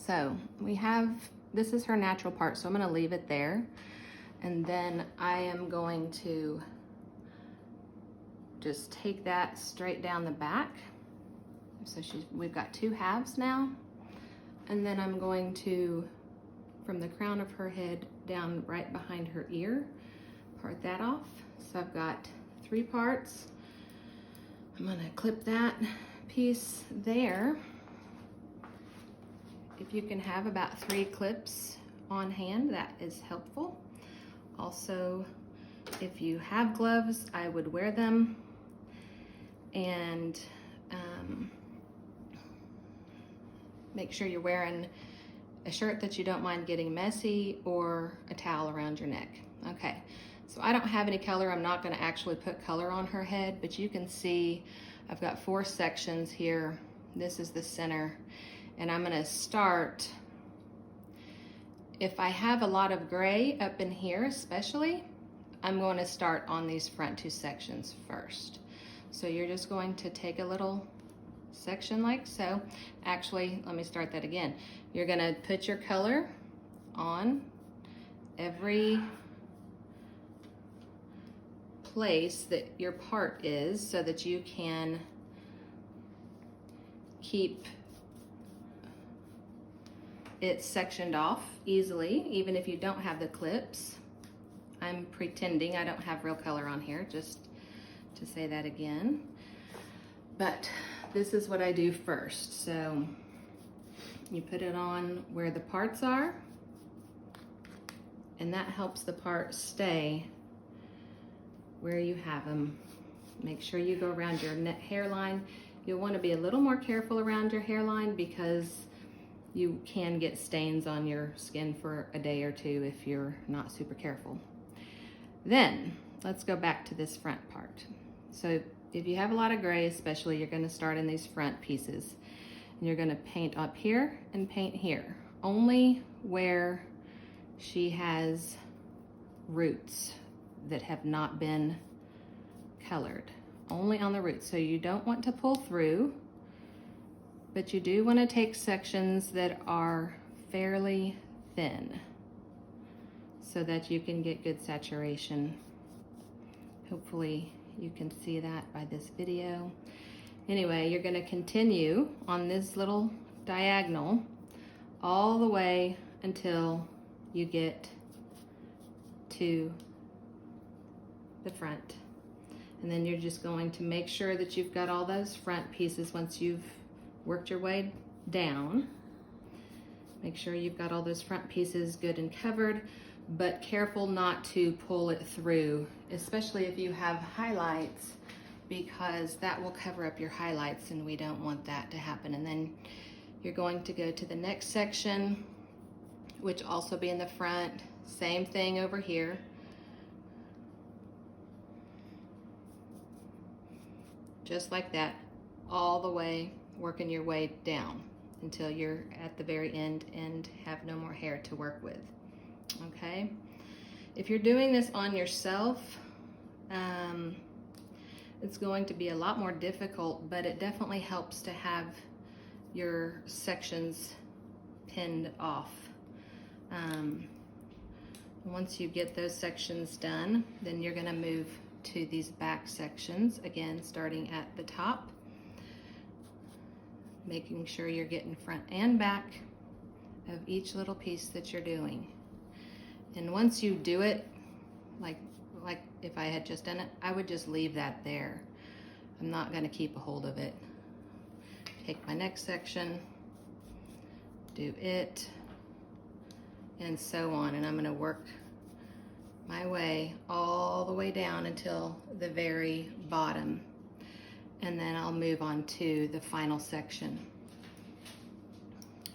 so this is her natural part, so I'm gonna leave it there. And then I am going to just take that straight down the back. So we've got two halves now. And then I'm going to, from the crown of her head down right behind her ear, part that off. So I've got 3 parts. I'm gonna clip that piece there. If you can have about 3 clips on hand, that is helpful. Also, if you have gloves, I would wear them. And make sure you're wearing a shirt that you don't mind getting messy, or a towel around your neck. Okay, so I don't have any color. I'm not gonna actually put color on her head, but you can see I've got 4 sections here. This is the center. And I'm gonna start, if I have a lot of gray up in here especially, I'm going to start on these front 2 sections first. So you're just going to take a little section like so. Actually, let me start that again. You're gonna put your color on every place that your part is, so that you can keep it sectioned off easily, even if you don't have the clips. I'm pretending I don't have real color on here, just to say that again. But this is what I do first. So you put it on where the parts are, and that helps the part stay where you have them. Make sure you go around your hairline. You'll want to be a little more careful around your hairline, because you can get stains on your skin for a day or 2 if you're not super careful. Then let's go back to this front part. So if you have a lot of gray especially, you're going to start in these front pieces. And you're going to paint up here and paint here. Only where she has roots that have not been colored. Only on the roots. So you don't want to pull through, but you do want to take sections that are fairly thin so that you can get good saturation. Hopefully you can see that by this video. Anyway, you're going to continue on this little diagonal all the way until you get to the front. And then you're just going to make sure that you've got all those front pieces. Once you've worked your way down, make sure you've got all those front pieces good and covered, but careful not to pull it through, especially if you have highlights, because that will cover up your highlights, and we don't want that to happen. And then you're going to go to the next section, which also be in the front. Same thing over here. Just like that, all the way, working your way down until you're at the very end and have no more hair to work with. Okay? If you're doing this on yourself, it's going to be a lot more difficult, but it definitely helps to have your sections pinned off. Once you get those sections done, then you're going to move to these back sections, again starting at the top, making sure you're getting front and back of each little piece that you're doing. And once you do it, like if I had just done it, I would just leave that there. I'm not going to keep a hold of it. Take my next section, do it, and so on, and I'm going to work my way all the way down until the very bottom, and then I'll move on to the final section.